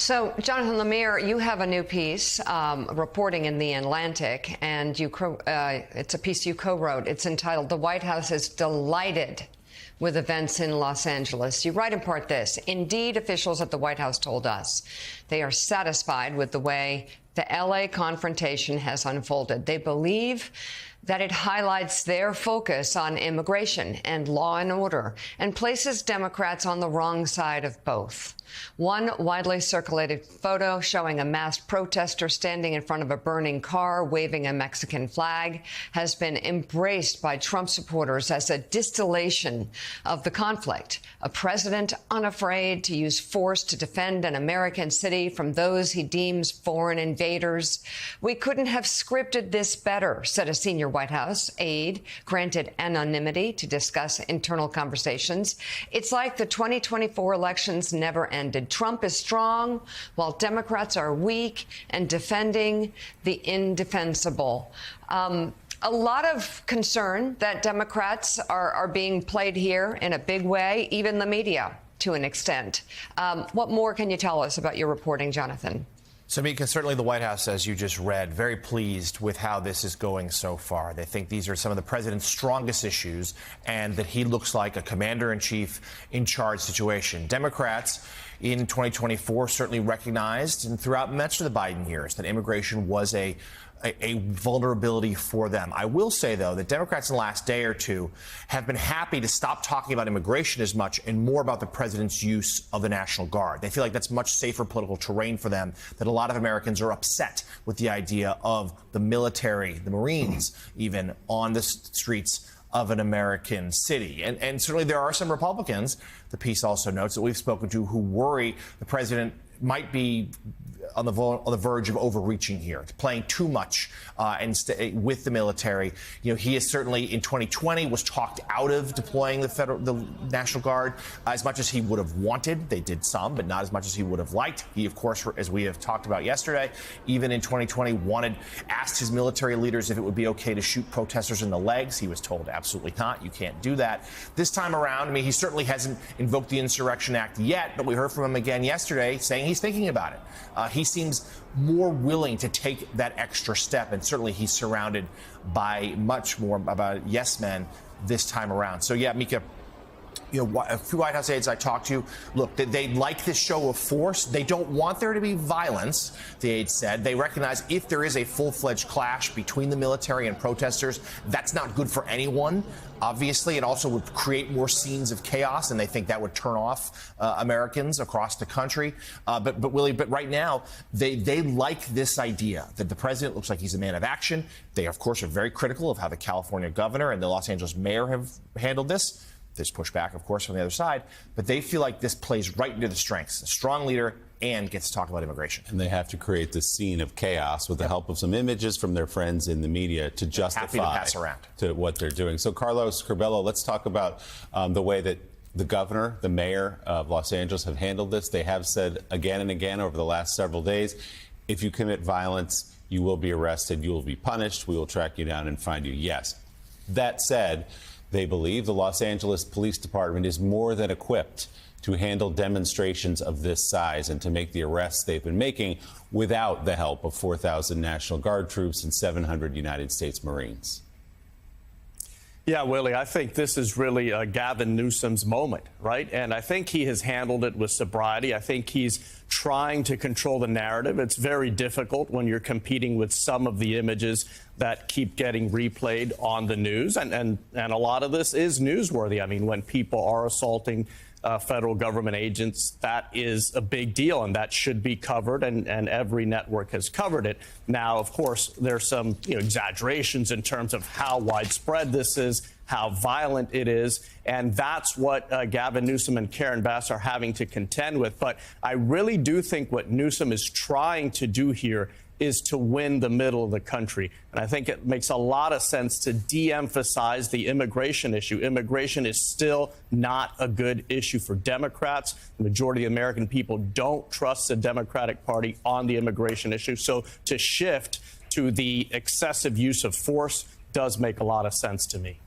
So, Jonathan Lemire, you have a new piece reporting in The Atlantic, and it's a piece you co-wrote. It's entitled, "The White House is Delighted with Events in Los Angeles." You write in part this: "Indeed, officials at the White House told us they are satisfied with the way the LA confrontation has unfolded. They believe that it highlights their focus on immigration and law and order and places Democrats on the wrong side of both." One widely circulated photo showing a masked protester standing in front of a burning car waving a Mexican flag has been embraced by Trump supporters as a distillation of the conflict. A president unafraid to use force to defend an American city from those he deems foreign invaders. "We couldn't have scripted this better," said a senior White House aide, granted anonymity to discuss internal conversations. "It's like the 2024 elections never ended. Trump is strong while Democrats are weak and defending the indefensible." A lot of concern that Democrats are being played here in a big way, even the media to an extent. What more can you tell us about your reporting, Jonathan? So, Mika, certainly the White House, as you just read, very pleased with how this is going so far. They think these are some of the president's strongest issues and that he looks like a commander-in-chief in charge situation. Democrats in 2024 certainly recognized, and throughout much of the Biden years, that immigration was a vulnerability for them. I will say, though, that Democrats in the last day or two have been happy to stop talking about immigration as much and more about the president's use of the National Guard. They feel like that's much safer political terrain for them, that a lot of Americans are upset with the idea of the military, the Marines, even on the streets of an American city. And certainly there are some Republicans, the piece also notes, that we've spoken to who worry the president might be on the verge of overreaching here, playing too much with the military. You know, he is certainly in 2020 was talked out of deploying the National Guard as much as he would have wanted. They did some, but not as much as he would have liked. He, of course, as we have talked about yesterday, even in 2020 asked his military leaders if it would be okay to shoot protesters in the legs. He was told absolutely not. You can't do that. This time around, I mean, he certainly hasn't invoked the Insurrection Act yet, but we heard from him again yesterday saying he's thinking about it. He seems more willing to take that extra step, and certainly he's surrounded by much more about yes men this time around. So, yeah, Mika, you know, a few White House aides I talked to, look, they like this show of force. They don't want there to be violence, the aides said. They recognize if there is a full-fledged clash between the military and protesters, that's not good for anyone. Obviously, it also would create more scenes of chaos, and they think that would turn off Americans across the country. But Willie, right now, they like this idea that the president looks like he's a man of action. They, of course, are very critical of how the California governor and the Los Angeles mayor have handled this. There's pushback, of course, from the other side, but they feel like this plays right into the strengths. A strong leader and gets to talk about immigration. And they have to create this scene of chaos with the help of some images from their friends in the media to justify to what they're doing. So, Carlos Curbelo, let's talk about the way that the governor, the mayor of Los Angeles have handled this. They have said again and again over the last several days, if you commit violence, you will be arrested, you will be punished, we will track you down and find you. Yes. That said, they believe the Los Angeles Police Department is more than equipped to handle demonstrations of this size and to make the arrests they've been making without the help of 4,000 National Guard troops and 700 United States Marines. Yeah, Willie, I think this is really Gavin Newsom's moment, right? And I think he has handled it with sobriety. I think he's trying to control the narrative. It's very difficult when you're competing with some of the images that keep getting replayed on the news. And a lot of this is newsworthy. I mean, when people are assaulting federal government agents, that is a big deal, and that should be covered, and every network has covered it. Now, of course, there's some exaggerations in terms of how widespread this is, how violent it is, and that's what Gavin Newsom and Karen Bass are having to contend with. But I really do think what Newsom is trying to do here is to win the middle of the country. And I think it makes a lot of sense to de-emphasize the immigration issue. Immigration is still not a good issue for Democrats. The majority of the American people don't trust the Democratic Party on the immigration issue. So to shift to the excessive use of force does make a lot of sense to me.